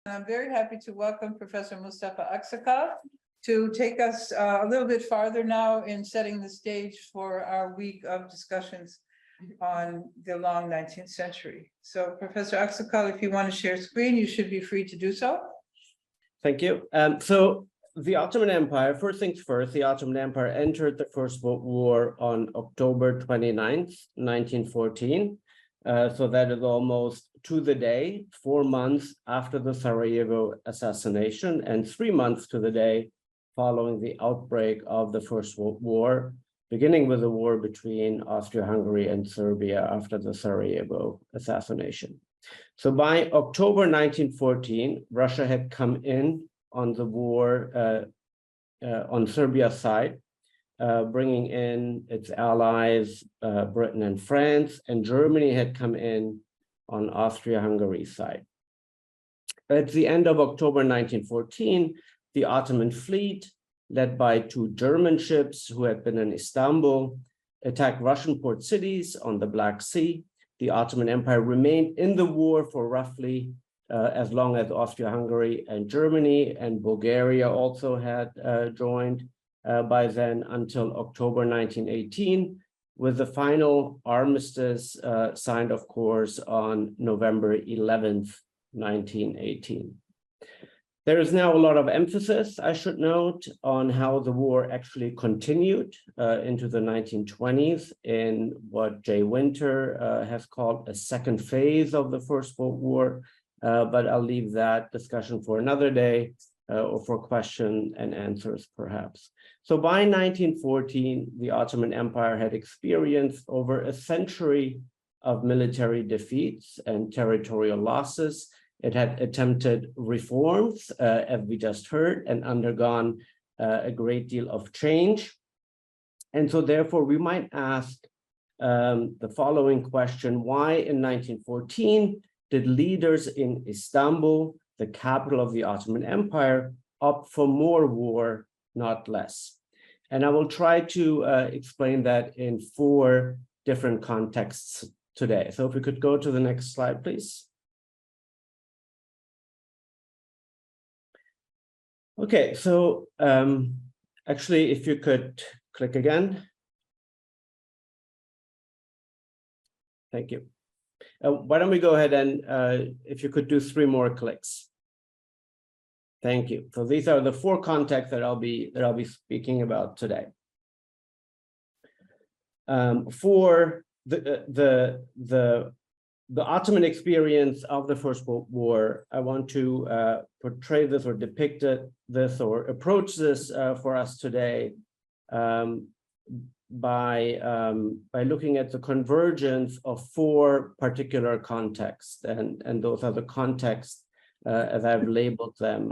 I'm very happy to welcome Professor Mustafa Aksakal to take us a little bit farther now in setting the stage for our week of discussions on the long 19th century. So Professor Aksakal, if you want to share screen, you should be free to do so. Thank you. So the Ottoman Empire, first things first, the Ottoman Empire entered the First World War on October 29th, 1914. So that is almost to the day, 4 months after the Sarajevo assassination and 3 months to the day following the outbreak of the First World War, beginning with the war between Austria-Hungary and Serbia after the Sarajevo assassination. So by October 1914, Russia had come in on the war on Serbia's side, bringing in its allies, Britain and France, and Germany had come in on Austria-Hungary's side. At the end of October 1914, the Ottoman fleet, led by 2 German ships who had been in Istanbul, attacked Russian port cities on the Black Sea. The Ottoman Empire remained in the war for roughly as long as Austria-Hungary and Germany, and Bulgaria also had joined by then until October 1918, with the final armistice signed, of course, on November 11th, 1918. There is now a lot of emphasis, I should note, on how the war actually continued into the 1920s in what Jay Winter has called a second phase of the First World War, but I'll leave that discussion for another day or for question and answers, perhaps. So by 1914, the Ottoman Empire had experienced over a century of military defeats and territorial losses. It had attempted reforms, as we just heard, and undergone a great deal of change. And so therefore, we might ask the following question: why in 1914 did leaders in Istanbul, the capital of the Ottoman Empire, opt for more war, not less? And I will try to explain that in 4 different contexts today. So if we could go to the next slide, please. Okay, so actually, if you could click again. Thank you. Why don't we go ahead and if you could do 3 more clicks. Thank you. So these are the 4 contexts that I'll be speaking about today. For the Ottoman experience of the First World War, I want to portray this or depict this or approach this for us today by looking at the convergence of 4 particular contexts, and those are the contexts as I've labeled them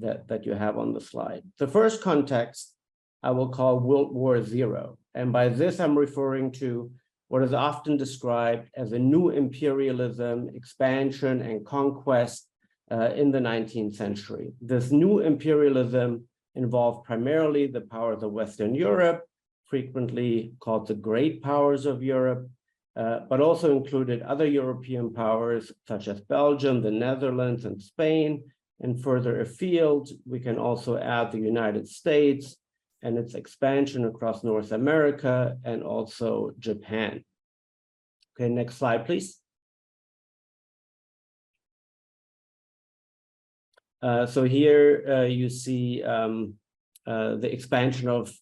that you have on the slide. The first context I will call World War II, and by this I'm referring to what is often described as a new imperialism, expansion, and conquest in the 19th century. This new imperialism involved primarily the powers of Western Europe, frequently called the Great Powers of Europe, but also included other European powers such as Belgium, the Netherlands, and Spain. And further afield, we can also add the United States and its expansion across North America and also Japan. Okay, next slide, please. So here you see the expansion of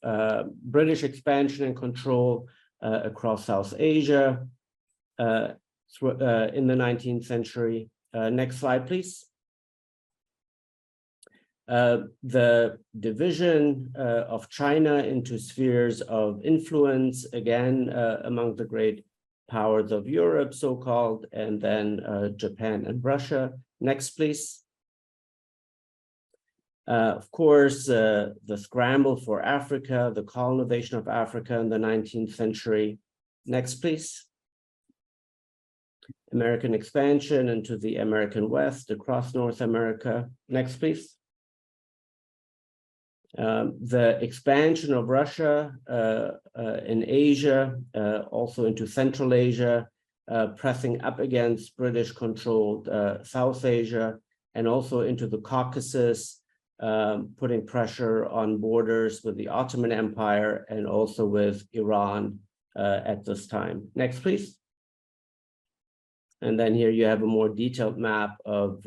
British expansion and control across South Asia in the 19th century. Next slide, please. The division of China into spheres of influence, again, among the great powers of Europe, so-called, and then Japan and Russia. Next, please. Of course, the scramble for Africa, the colonization of Africa in the 19th century. Next, please. American expansion into the American West across North America. Next, please. The expansion of Russia in Asia, also into Central Asia, pressing up against British-controlled South Asia, and also into the Caucasus, putting pressure on borders with the Ottoman Empire and also with Iran at this time. Next, please. And then here you have a more detailed map of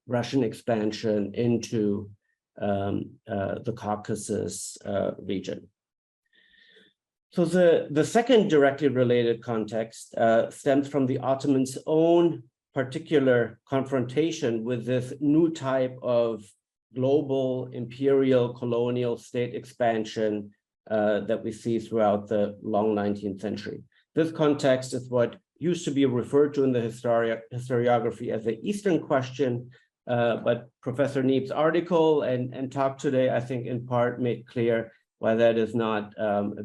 Russian expansion into the Caucasus region. So the second directly related context stems from the Ottomans' own particular confrontation with this new type of global imperial colonial state expansion that we see throughout the long 19th century. This context is what used to be referred to in the historiography as the Eastern question, but Professor Neeb's article and talk today, I think, in part made clear why that is not a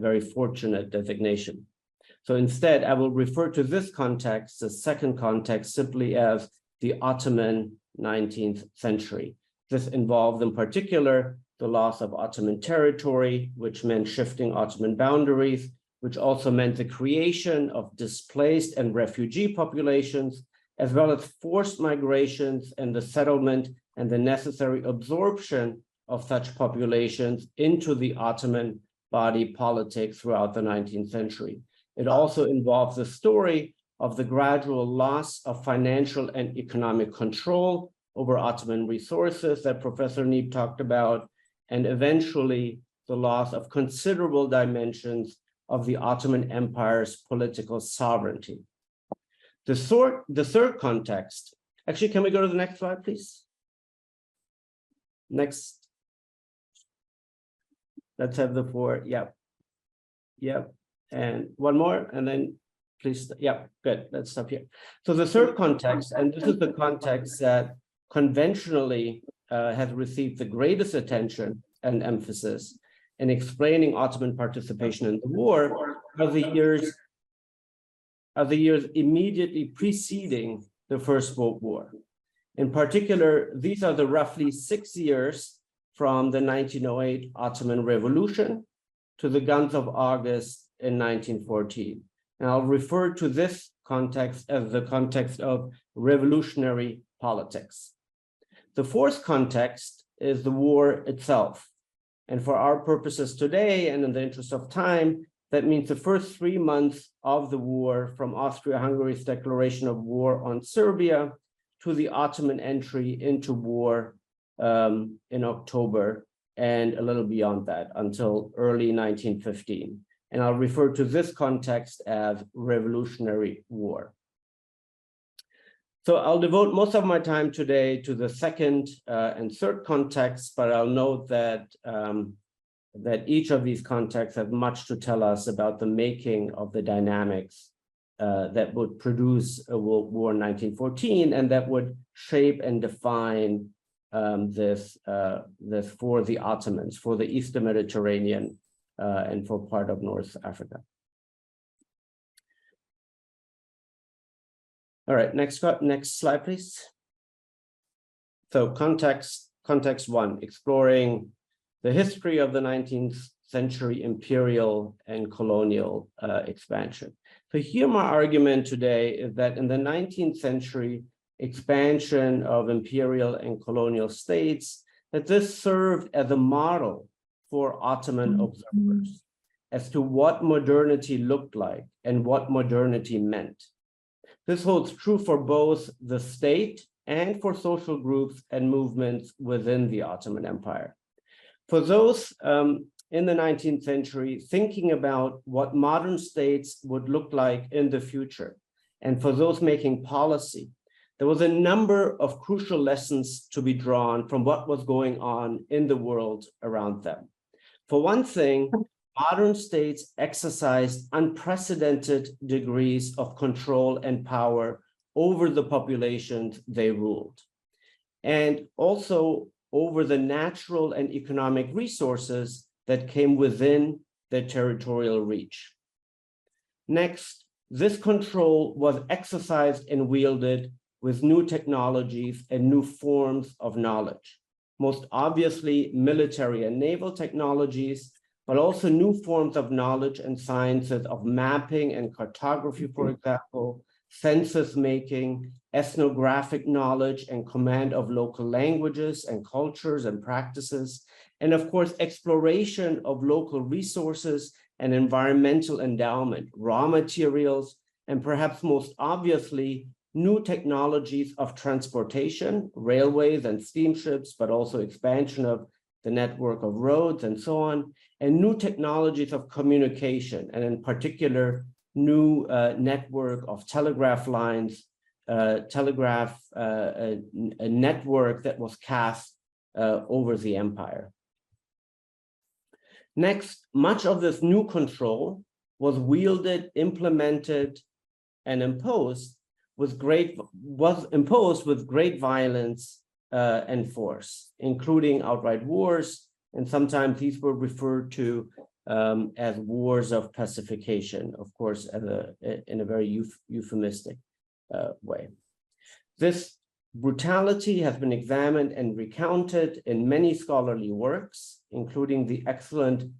very fortunate designation. So instead, I will refer to this context, the second context, simply as the Ottoman 19th century. This involved, in particular, the loss of Ottoman territory, which meant shifting Ottoman boundaries, which also meant the creation of displaced and refugee populations, as well as forced migrations and the settlement and the necessary absorption of such populations into the Ottoman body politic throughout the 19th century. It also involves the story of the gradual loss of financial and economic control over Ottoman resources that Professor Neeb talked about, and eventually the loss of considerable dimensions of the Ottoman Empire's political sovereignty. The third context, actually, can we go to the next slide, please? Next. Let's have the four, yep. And one more, and then please, yeah, good, let's stop here. So the third context, and this is the context that conventionally has received the greatest attention and emphasis in explaining Ottoman participation in the war, are the years immediately preceding the First World War. In particular, these are the roughly 6 years from the 1908 Ottoman Revolution to the Guns of August in 1914. And I'll refer to this context as the context of revolutionary politics. The fourth context is the war itself. And for our purposes today, and in the interest of time, that means the first 3 months of the war, from Austria-Hungary's declaration of war on Serbia to the Ottoman entry into war in October, and a little beyond that until early 1915. And I'll refer to this context as Revolutionary War. So I'll devote most of my time today to the second and third context, but I'll note that that each of these contexts have much to tell us about the making of the dynamics that would produce a World War in 1914, and that would shape and define this for the Ottomans, for the Eastern Mediterranean, and for part of North Africa. All right, next slide, please. So context one, exploring the history of the 19th century imperial and colonial expansion. So here my argument today is that in the 19th century expansion of imperial and colonial states, that this served as a model for Ottoman observers as to what modernity looked like and what modernity meant. This holds true for both the state and for social groups and movements within the Ottoman Empire. For those in the 19th century thinking about what modern states would look like in the future, and for those making policy, there was a number of crucial lessons to be drawn from what was going on in the world around them. For one thing, modern states exercised unprecedented degrees of control and power over the populations they ruled, and also over the natural and economic resources that came within their territorial reach. Next, this control was exercised and wielded with new technologies and new forms of knowledge, most obviously military and naval technologies, but also new forms of knowledge and sciences of mapping and cartography, for example, census making, ethnographic knowledge and command of local languages and cultures and practices, and of course, exploration of local resources and environmental endowment, raw materials, and perhaps most obviously, new technologies of transportation, railways and steamships, but also expansion of the network of roads and so on, and new technologies of communication, and in particular, new network of telegraph lines, a network that was cast over the empire. Next, much of this new control was wielded, implemented, and imposed with great violence and force, including outright wars, and sometimes these were referred to as wars of pacification, of course, in a very euphemistic way. This brutality has been examined and recounted in many scholarly works, including the excellent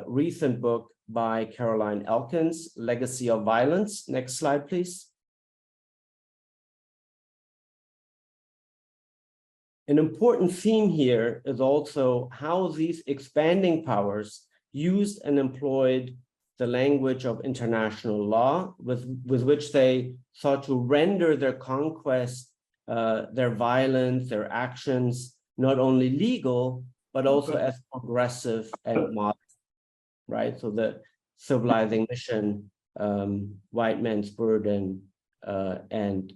recent book by Caroline Elkins, Legacy of Violence. Next slide, please. An important theme here is also how these expanding powers used and employed the language of international law with which they sought to render their conquest, their violence, their actions, not only legal, but also as progressive and modern, right? So the civilizing mission, white man's burden, and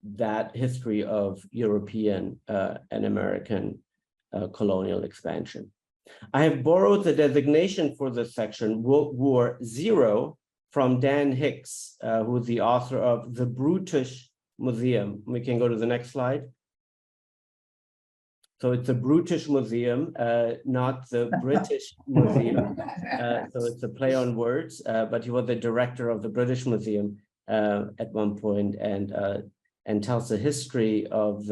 that history of European and American colonial expansion. I have borrowed the designation for this section, World War Zero, from Dan Hicks, who is the author of The Brutish Museum. We can go to the next slide. So it's the Brutish Museum, not the British Museum. So it's a play on words, but he was the director of the British Museum at one point, and tells the history of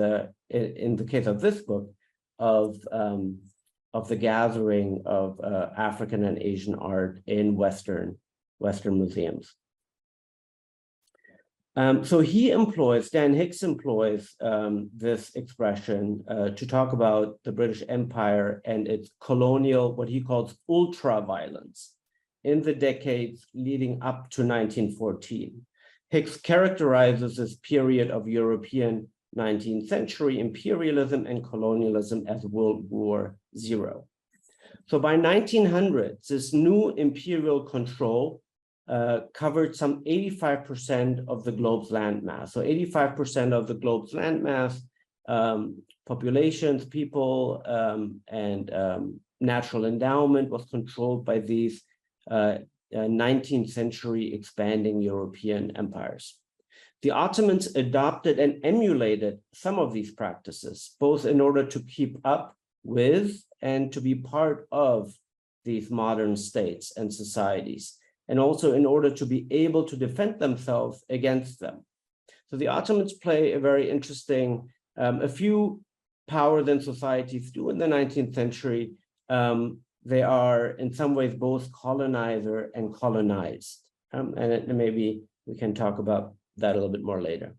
in the case of this book, of the gathering of African and Asian art in Western museums. So Dan Hicks employs this expression to talk about the British Empire and its colonial, what he calls ultra-violence, in the decades leading up to 1914. Hicks characterizes this period of European 19th century imperialism and colonialism as World War Zero. So by 1900, this new imperial control covered some 85% of the globe's landmass. So 85% of the globe's landmass, populations, people, and natural endowment was controlled by these 19th century expanding European empires. The Ottomans adopted and emulated some of these practices, both in order to keep up with and to be part of these modern states and societies, and also in order to be able to defend themselves against them. So the Ottomans play a very interesting, a few power than societies do in the 19th century. They are in some ways both colonizer and colonized. And maybe we can talk about that a little bit more later.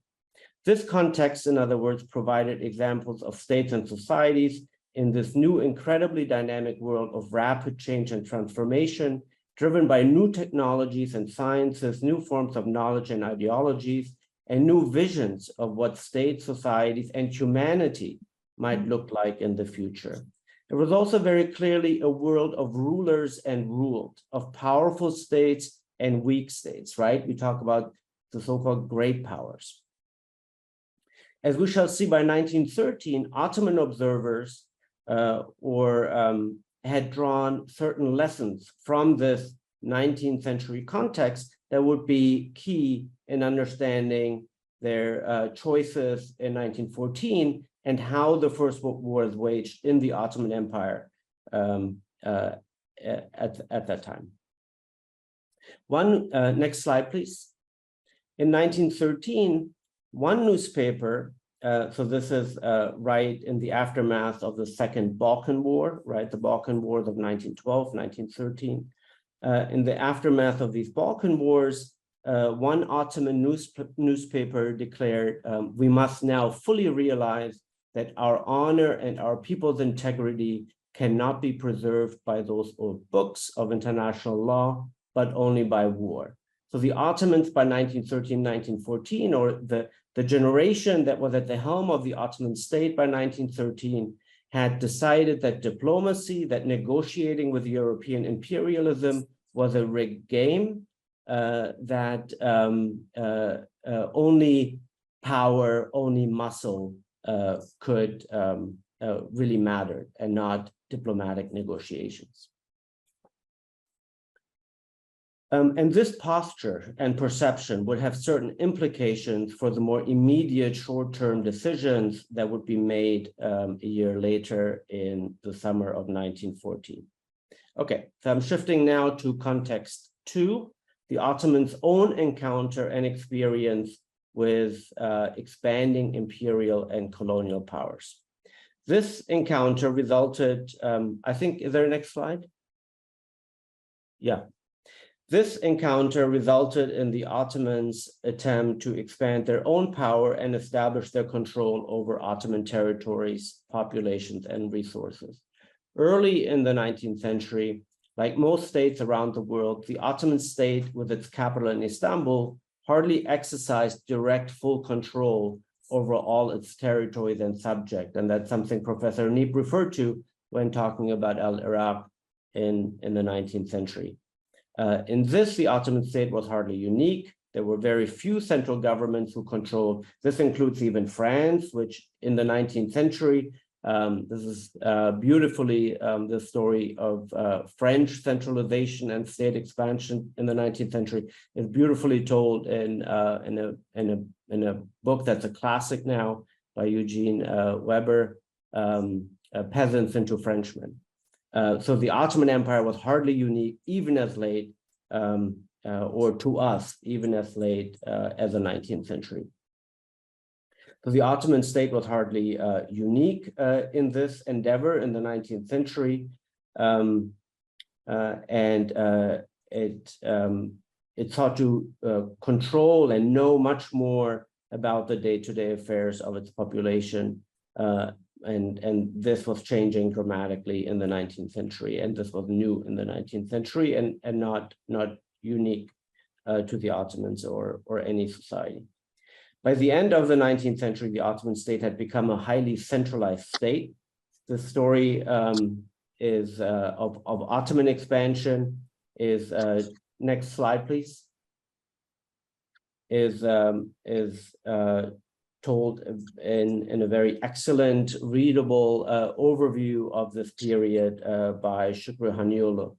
This context, in other words, provided examples of states and societies in this new incredibly dynamic world of rapid change and transformation, driven by new technologies and sciences, new forms of knowledge and ideologies, and new visions of what states, societies, and humanity might look like in the future. It was also very clearly a world of rulers and ruled, of powerful states and weak states, right? We talk about the so-called great powers. As we shall see, by 1913, Ottoman observers had drawn certain lessons from this 19th century context that would be key in understanding their choices in 1914 and how the First World War was waged in the Ottoman Empire at that time. Next slide, please. In 1913, one newspaper, so this is right in the aftermath of the Second Balkan War, right? The Balkan Wars of 1912, 1913. In the aftermath of these Balkan Wars, one Ottoman newspaper declared, we must now fully realize that our honor and our people's integrity cannot be preserved by those old books of international law, but only by war. So the Ottomans by 1913, 1914, or the generation that was at the helm of the Ottoman state by 1913, had decided that diplomacy, that negotiating with European imperialism was a rigged game, that only power, only muscle could really matter, and not diplomatic negotiations. And this posture and perception would have certain implications for the more immediate short-term decisions that would be made a year later in the summer of 1914. Okay, so I'm shifting now to context 2, the Ottomans' own encounter and experience with expanding imperial and colonial powers. This encounter resulted, I think, is there a next slide? Yeah. This encounter resulted in the Ottomans' attempt to expand their own power and establish their control over Ottoman territories, populations, and resources. Early in the 19th century, like most states around the world, the Ottoman state, with its capital in Istanbul, hardly exercised direct full control over all its territories and subject. And that's something Professor Neep referred to when talking about al-Iraq in the 19th century. In this, the Ottoman state was hardly unique. There were very few central governments who controlled. This includes even France, which in the 19th century, this is beautifully the story of French centralization and state expansion in the 19th century is beautifully told in a book that's a classic now by Eugene Weber, Peasants into Frenchmen. So the Ottoman Empire was hardly unique, even as late, or to us, even as late as the 19th century. So the Ottoman state was hardly unique in this endeavor in the 19th century, and it sought to control and know much more about the day-to-day affairs of its population. And this was changing dramatically in the 19th century, and this was new in the 19th century, and not unique to the Ottomans or any society. By the end of the 19th century, the Ottoman state had become a highly centralized state. The story is of Ottoman expansion is next slide, please. Is told in a very excellent, readable overview of this period by Shukri Haniolu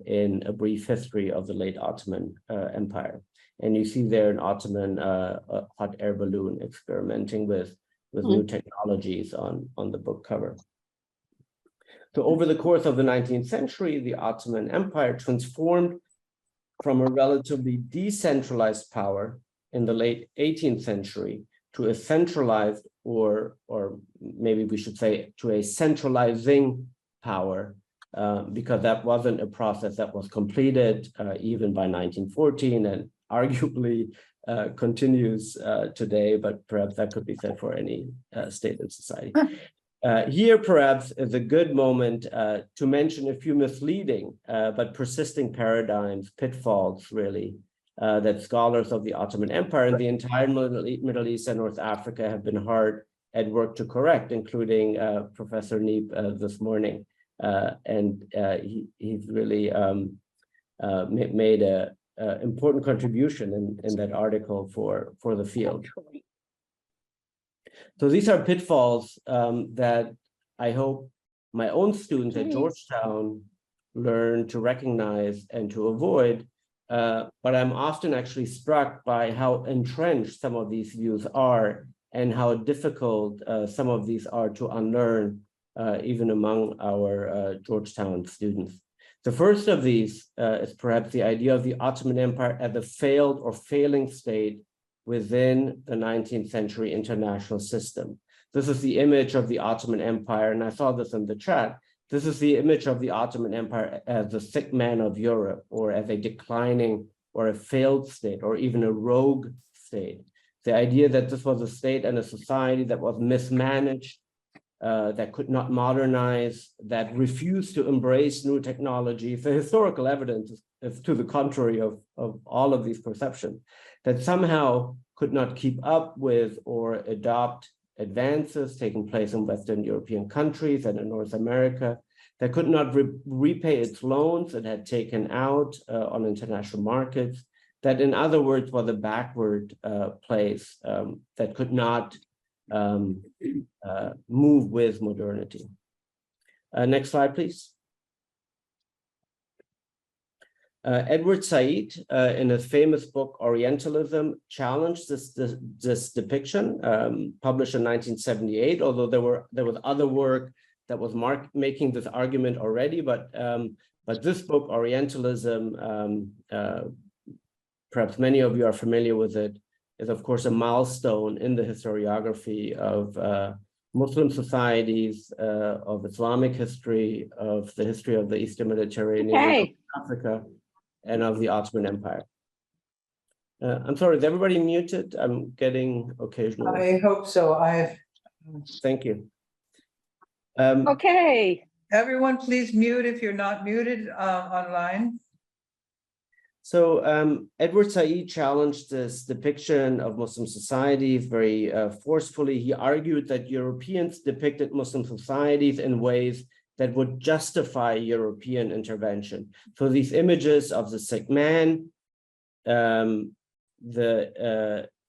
in A Brief History of the Late Ottoman Empire. And you see there an Ottoman hot air balloon experimenting with new technologies on the book cover. So over the course of the 19th century, the Ottoman Empire transformed from a relatively decentralized power in the late 18th century to a centralized, or maybe we should say to a centralizing power, because that wasn't a process that was completed even by 1914 and arguably continues today, but perhaps that could be said for any state and society. Here perhaps is a good moment to mention a few misleading but persisting paradigms, pitfalls really, that scholars of the Ottoman Empire and the entire Middle East and North Africa have been hard at work to correct, including Professor Neep this morning. And he's really made an important contribution in that article for the field. So these are pitfalls that I hope my own students at Georgetown learn to recognize and to avoid. But I'm often actually struck by how entrenched some of these views are and how difficult some of these are to unlearn, even among our Georgetown students. The first of these is perhaps the idea of the Ottoman Empire as a failed or failing state within the 19th century international system. This is the image of the Ottoman Empire, and I saw this in the chat. This is the image of the Ottoman Empire as the sick man of Europe, or as a declining or a failed state or even a rogue state. The idea that this was a state and a society that was mismanaged, that could not modernize, that refused to embrace new technology. The historical evidence is to the contrary of all of these perceptions, that somehow could not keep up with or adopt advances taking place in Western European countries and in North America, that could not repay its loans it had taken out on international markets, that in other words was a backward place that could not move with modernity. Next slide, please. Edward Said, in his famous book Orientalism, challenged this depiction, published in 1978. Although there was other work that was making this argument already, but this book Orientalism, perhaps many of you are familiar with it, is of course a milestone in the historiography of Muslim societies, of Islamic history, of the history of the Eastern Mediterranean, Africa, and of the Ottoman Empire. I'm sorry, is everybody muted? I'm getting occasional. I hope so. Thank you. Okay. Everyone, please mute if you're not muted online. So Edward Said challenged this depiction of Muslim societies very forcefully. He argued that Europeans depicted Muslim societies in ways that would justify European intervention. So these images of the sick man, the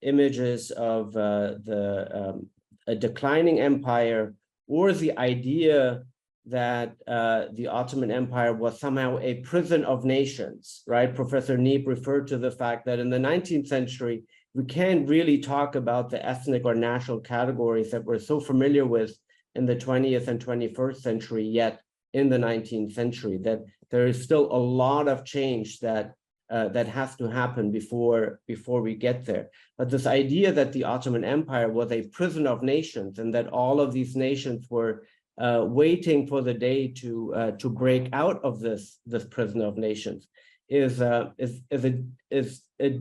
images of a declining empire, or the idea that the Ottoman Empire was somehow a prison of nations, right? Professor Neep referred to the fact that in the 19th century, we can't really talk about the ethnic or national categories that we're so familiar with in the 20th and 21st century, yet in the 19th century, that there is still a lot of change that has to happen before we get there. But this idea that the Ottoman Empire was a prison of nations and that all of these nations were waiting for the day to break out of this prison of nations is a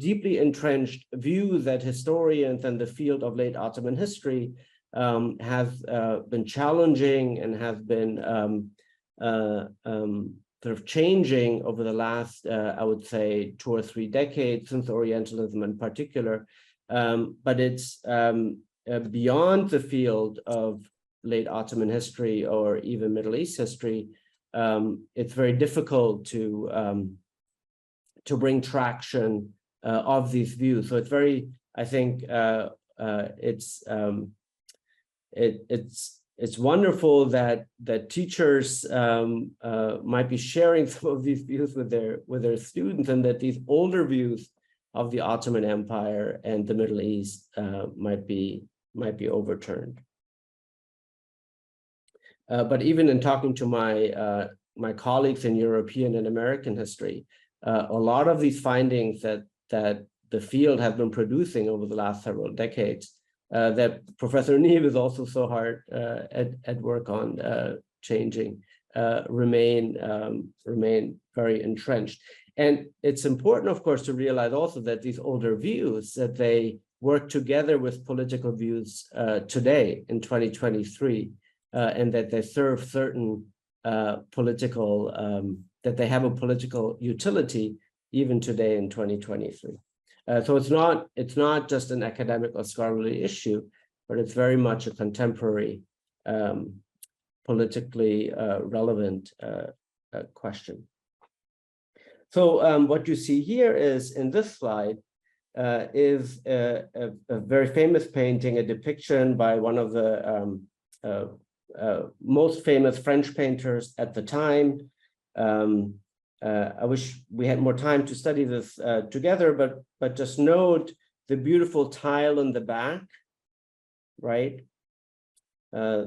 deeply entrenched view that historians in the field of late Ottoman history have been challenging and have been sort of changing over the last, I would say, 2 or 3 decades since Orientalism in particular. But it's beyond the field of late Ottoman history or even Middle East history. It's very difficult to bring traction of these views. So it's very, I think, it's wonderful that teachers might be sharing some of these views with their students, and that these older views of the Ottoman Empire and the Middle East might be overturned. But even in talking to my colleagues in European and American history, a lot of these findings that the field has been producing over the last several decades, that Professor Neeb is also so hard at work on changing, remain very entrenched. And it's important, of course, to realize also that these older views, that they work together with political views today in 2023, and that they serve certain political, that they have a political utility even today in 2023. So it's not just an academic or scholarly issue, but it's very much a contemporary, politically relevant question. So what you see here is, in this slide, is a very famous painting, a depiction by one of the most famous French painters at the time. I wish we had more time to study this together, but just note the beautiful tile in the back, right? I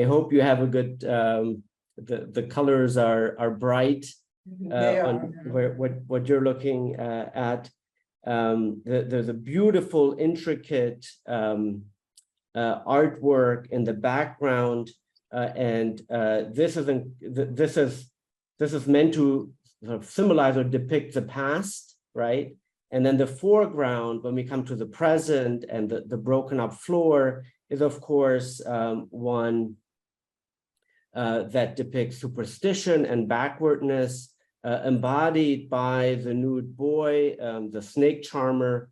hope you have a good, the colors are bright on what you're looking at. There's a beautiful, intricate artwork in the background, and this is meant to sort of symbolize or depict the past, right? And then the foreground, when we come to the present and the broken up floor, is of course one that depicts superstition and backwardness, embodied by the nude boy, the snake charmer,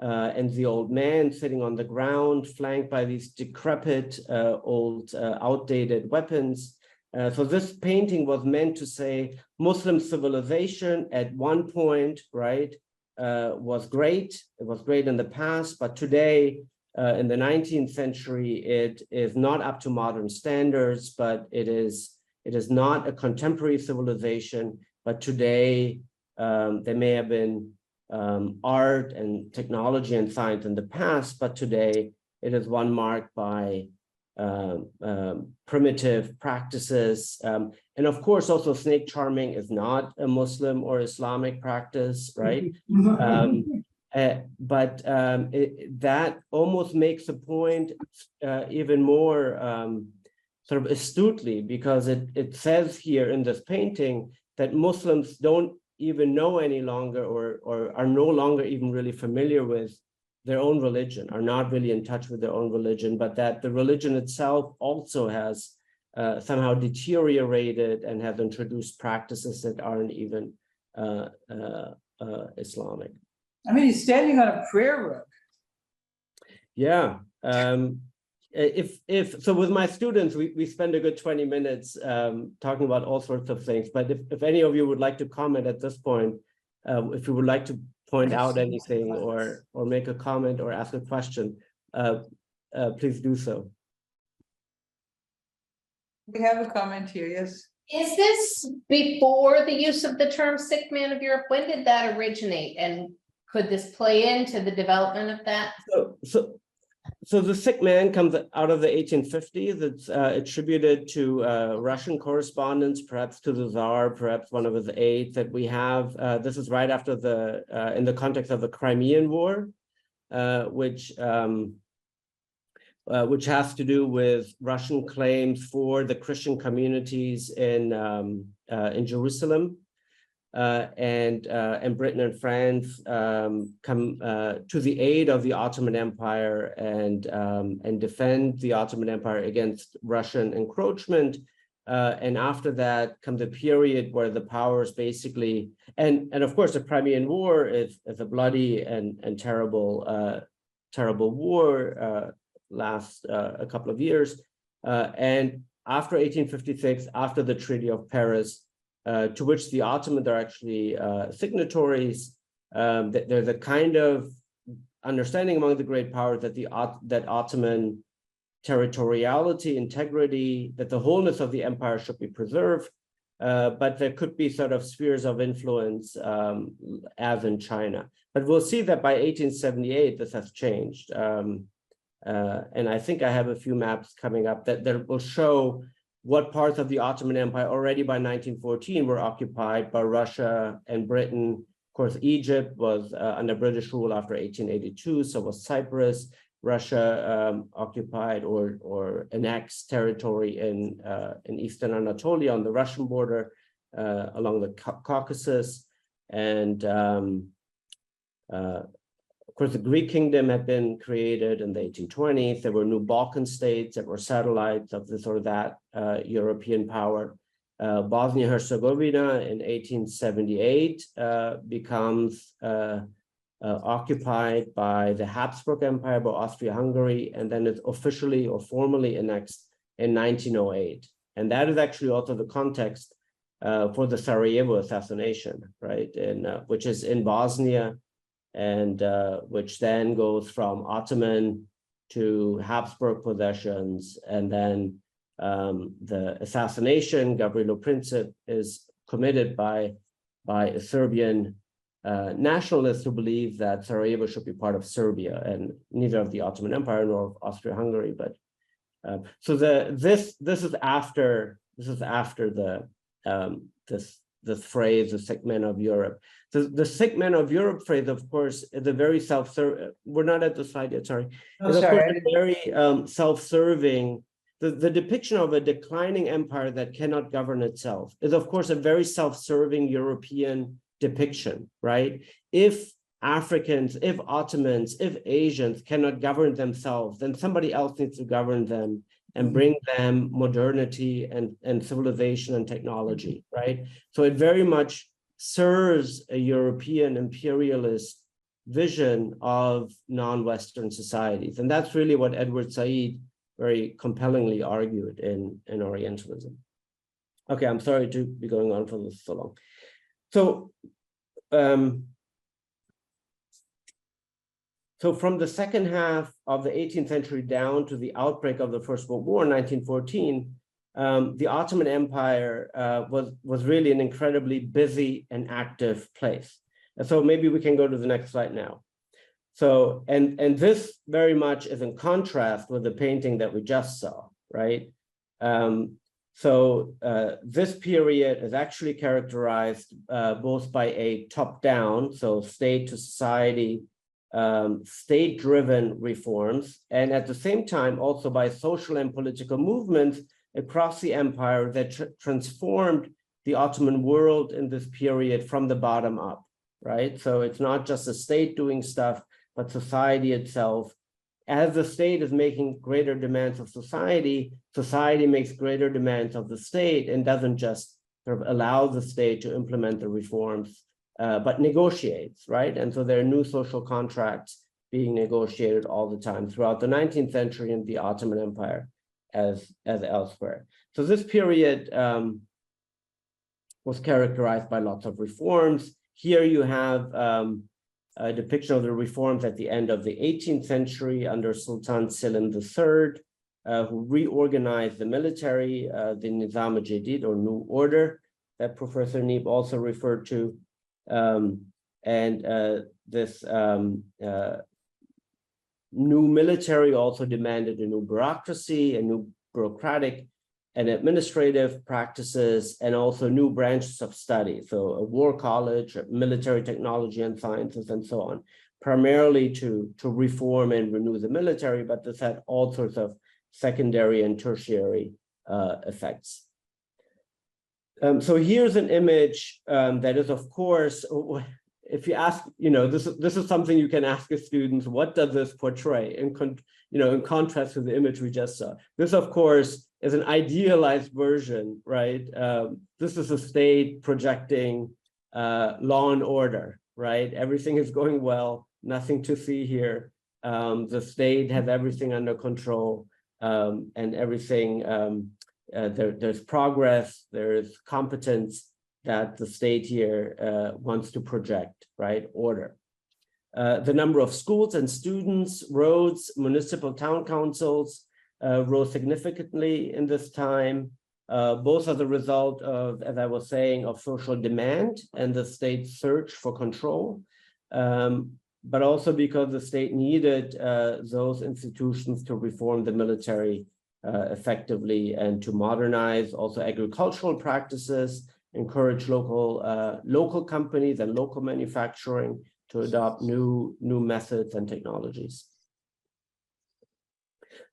and the old man sitting on the ground, flanked by these decrepit, old, outdated weapons. So this painting was meant to say Muslim civilization at one point, right, was great. It was great in the past, but today, in the 19th century, it is not up to modern standards, but it is not a contemporary civilization. But today, there may have been art and technology and science in the past, but today it is one marked by primitive practices. And of course, also snake charming is not a Muslim or Islamic practice, right? But that almost makes the point even more sort of astutely, because it says here in this painting that Muslims don't even know any longer or are no longer even really familiar with their own religion, are not really in touch with their own religion, but that the religion itself also has somehow deteriorated and has introduced practices that aren't even Islamic. I mean, he's standing on a prayer rug. Yeah. So with my students, we spend a good 20 minutes talking about all sorts of things. But if any of you would like to comment at this point, if you would like to point out anything or make a comment or ask a question, please do so. We have a comment here, yes. Is this before the use of the term sick man of Europe? When did that originate? And could this play into the development of that? So the sick man comes out of the 1850s. It's attributed to Russian correspondence, perhaps to the Tsar, perhaps one of his aides that we have. This is right after in the context of the Crimean War, which has to do with Russian claims for the Christian communities in Jerusalem. And Britain and France come to the aid of the Ottoman Empire and defend the Ottoman Empire against Russian encroachment. And after that comes a period where the powers basically, and of course the Crimean War is a bloody and terrible war, lasts a couple of years. And after 1856, after the Treaty of Paris, to which the Ottomans are actually signatories, there's a kind of understanding among the great powers that Ottoman territoriality, integrity, that the wholeness of the empire should be preserved, but there could be sort of spheres of influence as in China. But we'll see that by 1878, this has changed. And I think I have a few maps coming up that will show what parts of the Ottoman Empire already by 1914 were occupied by Russia and Britain. Of course, Egypt was under British rule after 1882, so was Cyprus. Russia occupied or annexed territory in eastern Anatolia on the Russian border, along the Caucasus. And of course, the Greek kingdom had been created in the 1820s. There were new Balkan states that were satellites of this or that European power. Bosnia-Herzegovina in 1878 becomes occupied by the Habsburg Empire, by Austria-Hungary, and then it's officially or formally annexed in 1908. And that is actually also the context for the Sarajevo assassination, right? Which is in Bosnia, and which then goes from Ottoman to Habsburg possessions. And then the assassination, Gavrilo Princip, is committed by a Serbian nationalist who believe that Sarajevo should be part of Serbia, and neither of the Ottoman Empire nor of Austria-Hungary. But so this is after this phrase, the sick men of Europe. The sick men of Europe phrase, of course, is a very self-serving, we're not at the slide yet, sorry. Oh, It's of sorry, course a very self-serving the depiction of a declining empire that cannot govern itself is, of course, a very self-serving European depiction, right? If Africans, if Ottomans, if Asians cannot govern themselves, then somebody else needs to govern them and bring them modernity and civilization and technology, right? So it very much serves a European imperialist vision of non-Western societies. And that's really what Edward Said very compellingly argued in Orientalism. Okay, I'm sorry to be going on for this so long. So, so from the second half of the 18th century down to the outbreak of the First World War in 1914, the Ottoman Empire was really an incredibly busy and active place. And so maybe we can go to the next slide now. So, and this very much is in contrast with the painting that we just saw, right? This period is actually characterized both by a top-down, so state to society, state-driven reforms, and at the same time also by social and political movements across the empire that transformed the Ottoman world in this period from the bottom up, right? So it's not just the state doing stuff, but society itself. As the state is making greater demands of society, society makes greater demands of the state and doesn't just sort of allow the state to implement the reforms, but negotiates, right? And so there are new social contracts being negotiated all the time throughout the 19th century in the Ottoman Empire as elsewhere. So this period was characterized by lots of reforms. Here you have a depiction of the reforms at the end of the 18th century under Sultan Selim III, who reorganized the military, the Nizam al-Jadid, or New Order, that Professor Neeb also referred to. This new military also demanded a new bureaucracy, a new bureaucratic and administrative practices, and also new branches of study. So a war college, military technology and sciences, and so on, primarily to reform and renew the military, but this had all sorts of secondary and tertiary effects. So here's an image that is, of course, if you ask, this is something you can ask a student, what does this portray in contrast to the image we just saw? This, of course, is an idealized version, right? This is a state projecting law and order, right? Everything is going well, nothing to see here. The state has everything under control, and everything, there's progress, there's competence that the state here wants to project, right? Order. The number of schools and students, roads, municipal town councils rose significantly in this time, both as a result of, as I was saying, of social demand and the state's search for control, but also because the state needed those institutions to reform the military effectively and to modernize also agricultural practices, encourage local companies and local manufacturing to adopt new methods and technologies.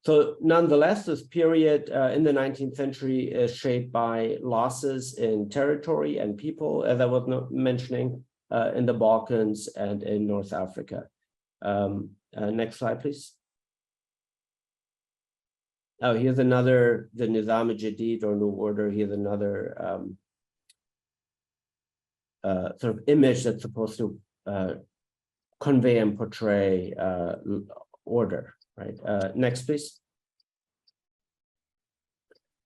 So nonetheless, this period in the 19th century is shaped by losses in territory and people, as I was mentioning, in the Balkans and in North Africa. Next slide, please. Oh, here's another, the Nizam al-Jadid, or New Order. Here's another sort of image that's supposed to convey and portray order, right? Next, please.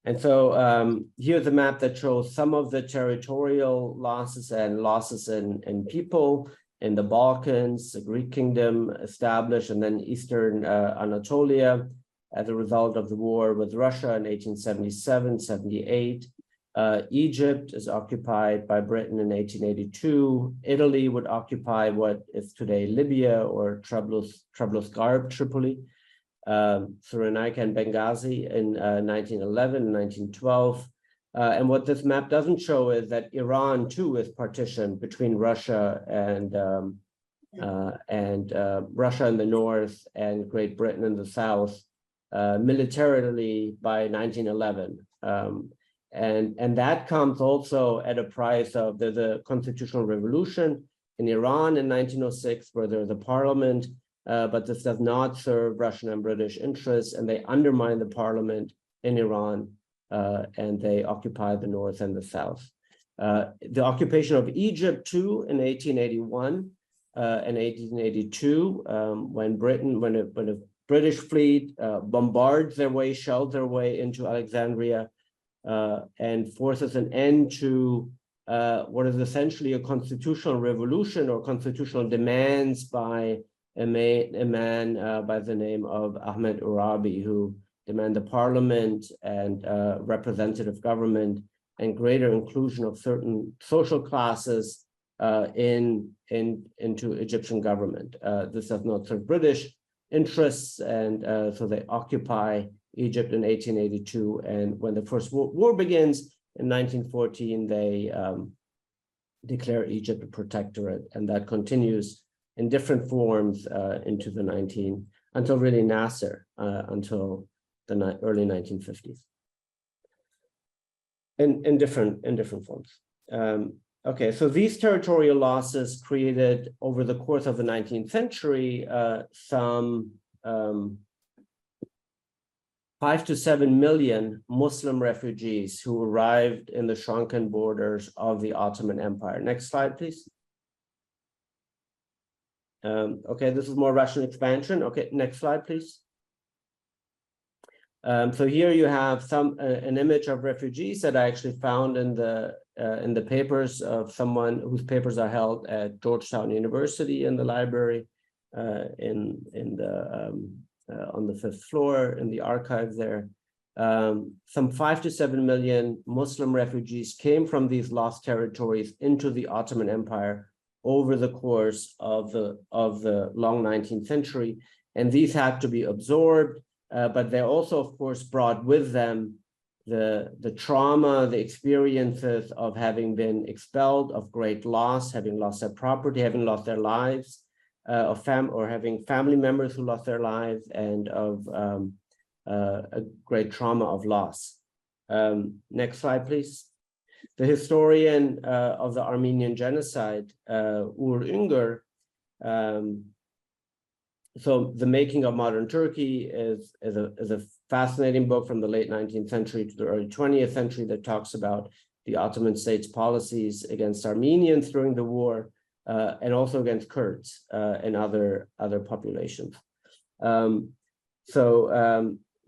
And so here's a map that shows some of the territorial losses and losses in people in the Balkans, the Greek kingdom established, and then Eastern Anatolia as a result of the war with Russia in 1877-78. Egypt is occupied by Britain in 1882. Italy would occupy what is today Libya, or Trablusgarb, Tripoli, Cyrenaica and Benghazi in 1911 and 1912. And what this map doesn't show is that Iran too is partitioned between Russia and Russia in the north and Great Britain in the south militarily by 1911. And that comes also at a price of the constitutional revolution in Iran in 1906, where there's a parliament, but this does not serve Russian and British interests, and they undermine the parliament in Iran, and they occupy the north and the south. The occupation of Egypt too in 1881 and 1882, when a British fleet bombards their way, shells their way into Alexandria, and forces an end to what is essentially a constitutional revolution or constitutional demands by a man by the name of Ahmed Urabi, who demand a parliament and representative government and greater inclusion of certain social classes into Egyptian government. This does not serve British interests, and so they occupy Egypt in 1882. And when the First War begins in 1914, they declare Egypt a protectorate, and that continues in different forms into the until really Nasser, until the early 1950s. In different forms. Okay, so these territorial losses created over the course of the 19th century some 5 to 7 million Muslim refugees who arrived in the shrunken borders of the Ottoman Empire. Next slide, please. Okay, this is more Russian expansion. Okay, next slide, please. So here you have an image of refugees that I actually found in the papers of someone whose papers are held at Georgetown University in the library, on the 5th floor in the archive there. Some 5 to 7 million Muslim refugees came from these lost territories into the Ottoman Empire over the course of the long 19th century, and these had to be absorbed. But they also, of course, brought with them the trauma, the experiences of having been expelled, of great loss, having lost their property, having lost their lives, or having family members who lost their lives, and of a great trauma of loss. Next slide, please. The historian of the Armenian genocide, Uğur Ünger, so The Making of Modern Turkey is a fascinating book from the late 19th century to the early 20th century that talks about the Ottoman state's policies against Armenians during the war, and also against Kurds and other populations.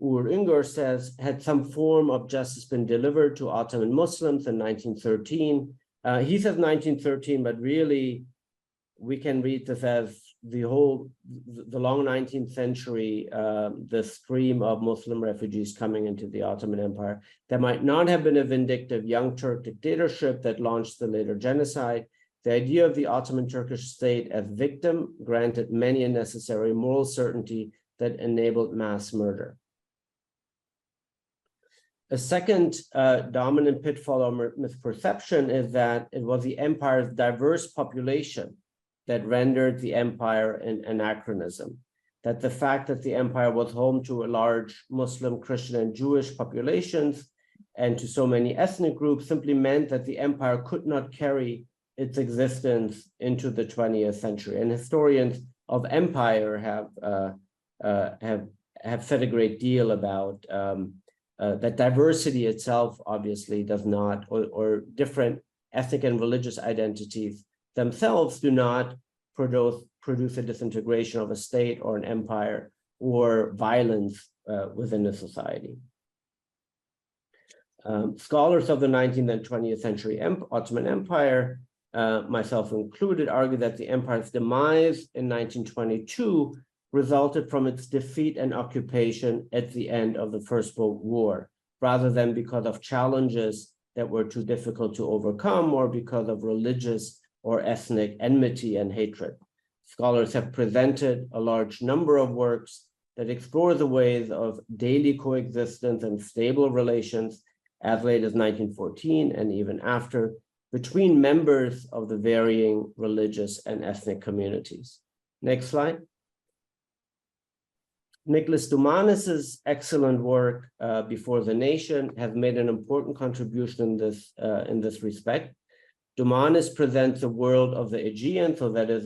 Uğur Ünger says, had some form of justice been delivered to Ottoman Muslims in 1913? He says 1913, but really we can read this as the long 19th century, the stream of Muslim refugees coming into the Ottoman Empire. There might not have been a vindictive young Turk dictatorship that launched the later genocide. The idea of the Ottoman Turkish state as victim granted many a necessary moral certainty that enabled mass murder. A second dominant pitfall or misperception is that it was the empire's diverse population that rendered the empire an anachronism, that the fact that the empire was home to a large Muslim, Christian, and Jewish populations and to so many ethnic groups simply meant that the empire could not carry its existence into the 20th century. And historians of empire have said a great deal about that diversity itself obviously does not, or different ethnic and religious identities themselves do not produce a disintegration of a state or an empire or violence within a society. Scholars of the 19th and 20th century Ottoman Empire, myself included, argue that the empire's demise in 1922 resulted from its defeat and occupation at the end of the First World War, rather than because of challenges that were too difficult to overcome or because of religious or ethnic enmity and hatred. Scholars have presented a large number of works that explore the ways of daily coexistence and stable relations as late as 1914 and even after between members of the varying religious and ethnic communities. Next slide. Nicholas Doumanis's excellent work before the nation has made an important contribution in this respect. Doumanis presents the world of the Aegean, so that is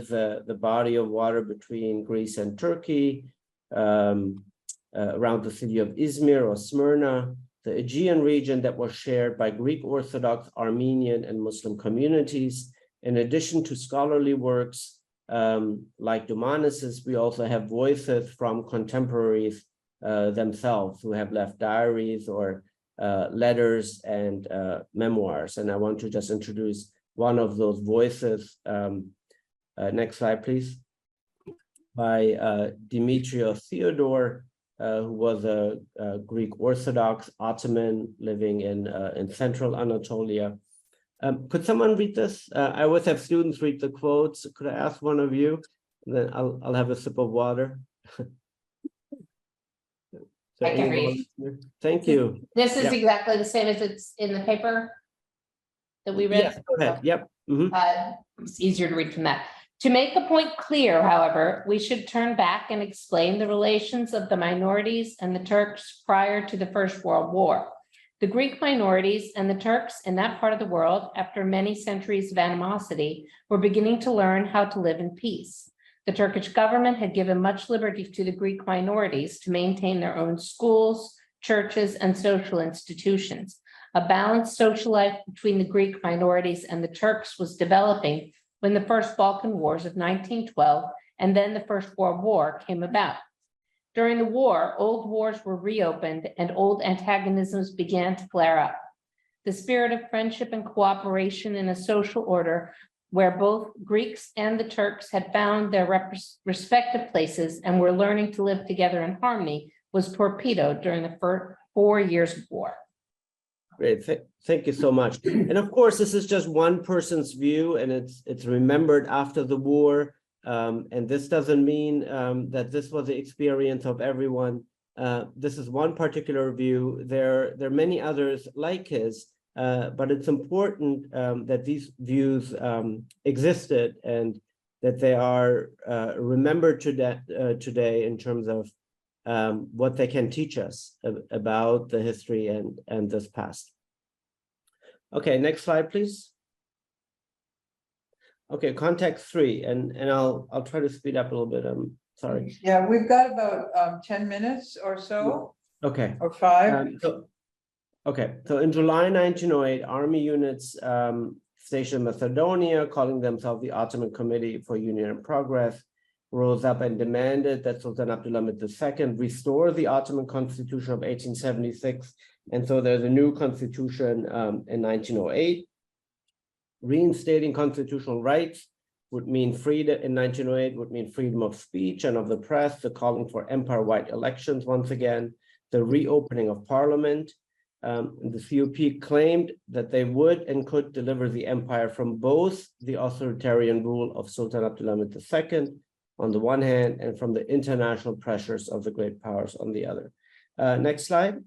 the body of water between Greece and Turkey, around the city of Izmir or Smyrna, the Aegean region that was shared by Greek Orthodox, Armenian, and Muslim communities. In addition to scholarly works like Doumanis's, we also have voices from contemporaries themselves who have left diaries or letters and memoirs. And I want to just introduce one of those voices. Next slide, please. By Demetrios Theodore, who was a Greek Orthodox Ottoman living in central Anatolia. Could someone read this? I always have students read the quotes. Could I ask one of you? And then I'll have a sip of water. So I can read. Thank you. This is exactly the same as it's in the paper that we read. Yes, go ahead. Yep. It's easier to read from that. To make a point clear, however, we should turn back and explain the relations of the minorities and the Turks prior to the First World War. The Greek minorities and the Turks in that part of the world, after many centuries of animosity, were beginning to learn how to live in peace. The Turkish government had given much liberty to the Greek minorities to maintain their own schools, churches, and social institutions. A balanced social life between the Greek minorities and the Turks was developing when the First Balkan Wars of 1912 and then the First World War came about. During the war, old wars were reopened and old antagonisms began to flare up. The spirit of friendship and cooperation in a social order where both Greeks and the Turks had found their respective places and were learning to live together in harmony was torpedoed during the first 4 years of war. Great, thank you so much. And of course, this is just one person's view, and it's remembered after the war. And this doesn't mean that this was the experience of everyone. This is one particular view. There are many others like his, but it's important that these views existed and that they are remembered today in terms of what they can teach us about the history and this past. Okay, next slide, please. Okay, context 3, and I'll try to speed up a little bit. I'm sorry. Yeah, we've got about 10 minutes or so. Okay. Or 5. So in July 1908, army units stationed in Macedonia, calling themselves the Ottoman Committee for Union and Progress, rose up and demanded that Sultan Abdulhamid II restore the Ottoman Constitution of 1876. And so there's a new constitution in 1908. Reinstating constitutional rights would mean freedom in 1908, would mean freedom of speech and of the press, the calling for empire-wide elections once again, the reopening of parliament. The COP claimed that they would and could deliver the empire from both the authoritarian rule of Sultan Abdulhamid II on the one hand, and from the international pressures of the great powers on the other. Next slide.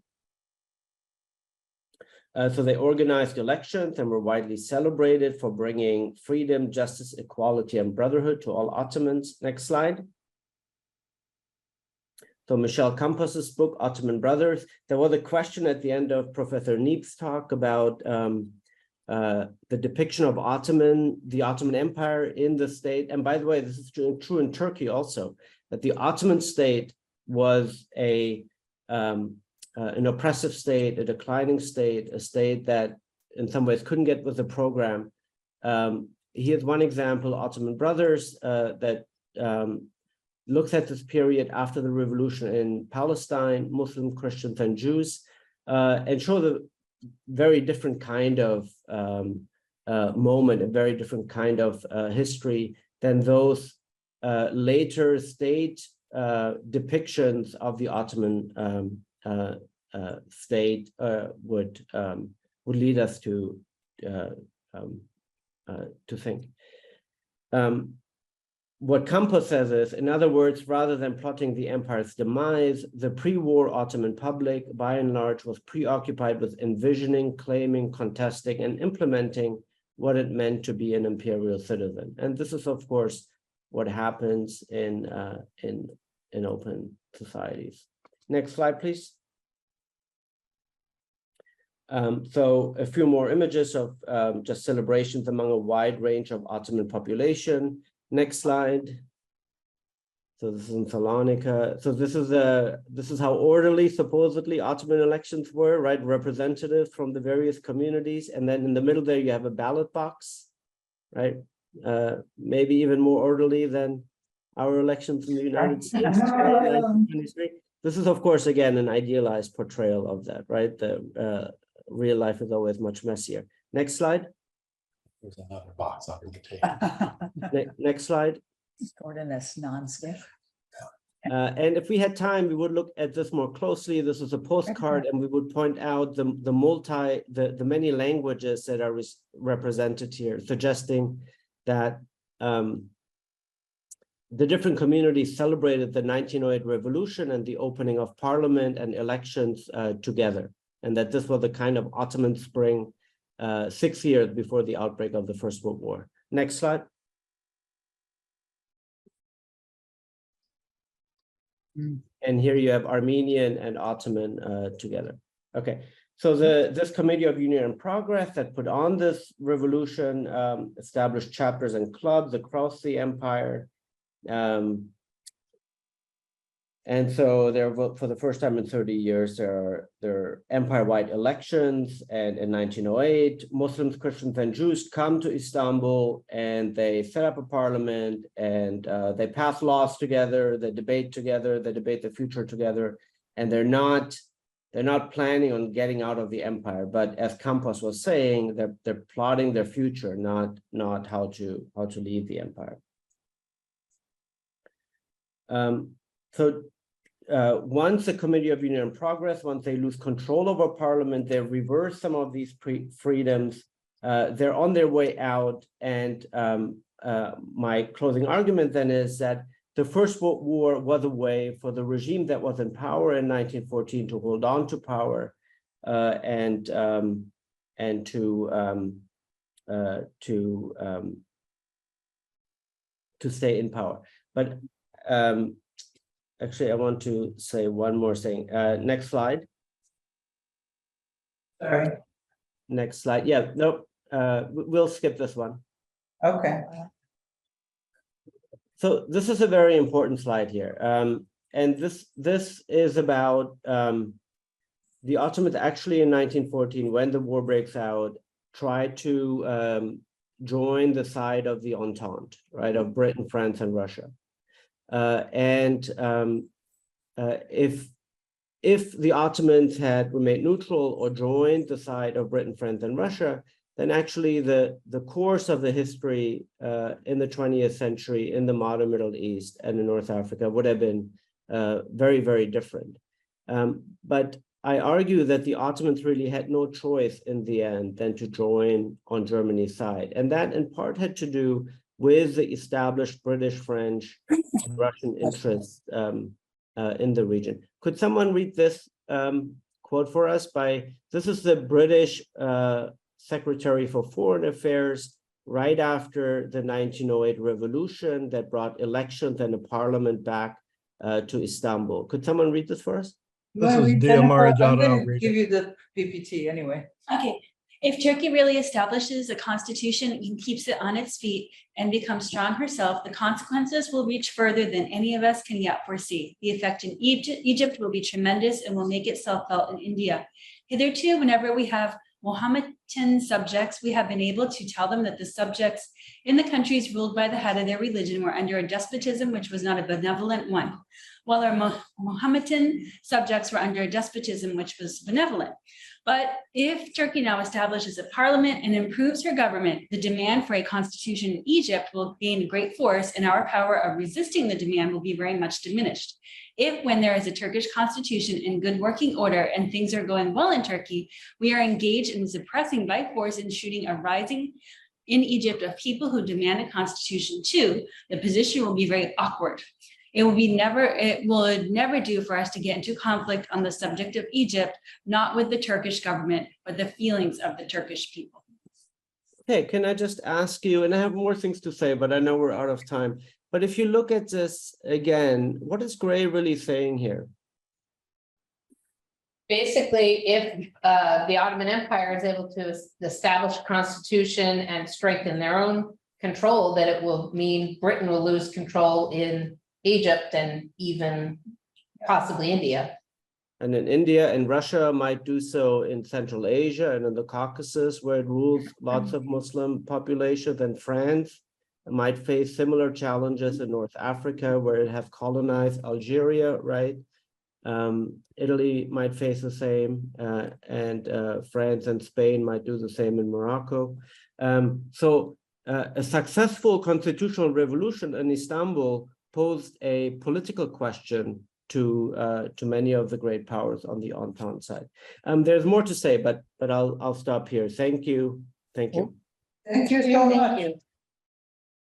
So they organized elections and were widely celebrated for bringing freedom, justice, equality, and brotherhood to all Ottomans. Next slide. So Michel Campos's book, Ottoman Brothers, there was a question at the end of Professor Neep's talk about the depiction of the Ottoman Empire in the state. And by the way, this is true in Turkey also, that the Ottoman state was an oppressive state, a declining state, a state that in some ways couldn't get with the program. Here's one example, Ottoman Brothers, that looks at this period after the revolution in Palestine, Muslim, Christians, and Jews, and show the very different kind of moment, a very different kind of history than those later state depictions of the Ottoman state would lead us to think. What Campos says is, in other words, rather than plotting the empire's demise, the pre-war Ottoman public, by and large, was preoccupied with envisioning, claiming, contesting, and implementing what it meant to be an imperial citizen. And this is, of course, what happens in open societies. Next slide, please. So a few more images of just celebrations among a wide range of Ottoman population. Next slide. So this is in Salonika. So this is how orderly supposedly Ottoman elections were, right? Representatives from the various communities, and then in the middle there you have a ballot box, right? Maybe even more orderly than our elections in the United States. This is, of course, again an idealized portrayal of that, right? The real life is always much messier. Next slide. There's another box under the table. Next slide. Stored in this non-stick. And if we had time, we would look at this more closely. This is a postcard, and we would point out the many languages that are represented here, suggesting that the different communities celebrated the 1908 revolution and the opening of parliament and elections together, and that this was a kind of Ottoman spring 6 years before the outbreak of the First World War. Next slide. And here you have Armenian and Ottoman together. Okay, so this Committee of Union and Progress that put on this revolution established chapters and clubs across the empire. And so there, for the first time in 30 years, there are empire-wide elections, and in 1908, Muslims, Christians, and Jews come to Istanbul, and they set up a parliament, and they pass laws together, they debate together, they debate the future together, and they're not planning on getting out of the empire, but as Campos was saying, they're plotting their future, not how to leave the empire. Once the Committee of Union and Progress, once they lose control over parliament, they reverse some of these freedoms. They're on their way out. And my closing argument then is that the First World War was a way for the regime that was in power in 1914 to hold on to power and to stay in power. But actually, I want to say one more thing. Next slide. Sorry. Next slide. Yeah, no, we'll skip this one. Okay. So this is a very important slide here. And this is about the Ottomans actually in 1914, when the war breaks out, tried to join the side of the Entente, right, of Britain, France, and Russia. If the Ottomans had remained neutral or joined the side of Britain, France, and Russia, then actually the course of the history in the 20th century in the modern Middle East and in North Africa would have been very, very different. But I argue that the Ottomans really had no choice in the end than to join on Germany's side. And that in part had to do with the established British, French, and Russian interests in the region. Could someone read this quote for us? This is the British Secretary for Foreign Affairs right after the 1908 revolution that brought elections and a parliament back to Istanbul. Could someone read this for us? This is Dia Marijada. I'm I'll going to read give it. you the PPT anyway. Okay, if Turkey really establishes a constitution and keeps it on its feet and becomes strong herself, the consequences will reach further than any of us can yet foresee. The effect in Egypt will be tremendous and will make itself felt in India. Hitherto, whenever we have Mohammedan subjects, we have been able to tell them that the subjects in the countries ruled by the head of their religion were under a despotism which was not a benevolent one, while our Mohammedan subjects were under a despotism which was benevolent. But if Turkey now establishes a parliament and improves her government, the demand for a constitution in Egypt will gain great force, and our power of resisting the demand will be very much diminished. If, when there is a Turkish constitution in good working order and things are going well in Turkey, we are engaged in suppressing by force and shooting a rising in Egypt of people who demand a constitution too, the position will be very awkward. It would never do for us to get into conflict on the subject of Egypt, not with the Turkish government, but the feelings of the Turkish people. Okay, can I just ask you, and I have more things to say, but I know we're out of time. But if you look at this again, what is Gray really saying here? Basically, if the Ottoman Empire is able to establish a constitution and strengthen their own control, that it will mean Britain will lose control in Egypt and even possibly India. And in India and Russia might do so in Central Asia and in the Caucasus, where it rules lots of Muslim population. Then France might face similar challenges in North Africa, where it has colonized Algeria, right? Italy might face the same, and France and Spain might do the same in Morocco. So a successful constitutional revolution in Istanbul posed a political question to many of the great powers on the Entente side. There's more to say, but I'll stop here. Thank you. Thank you. Thank you so much.